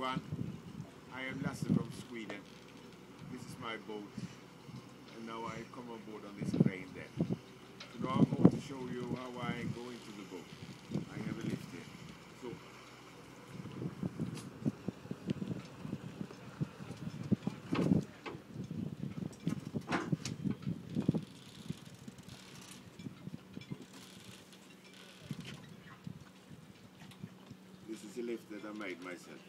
everyone, I am Lasse from Sweden. This is my boat, and now I come on board on this crane there. So now I'm going to show you how I go into the boat. I have a lift here. So this is a lift that I made myself.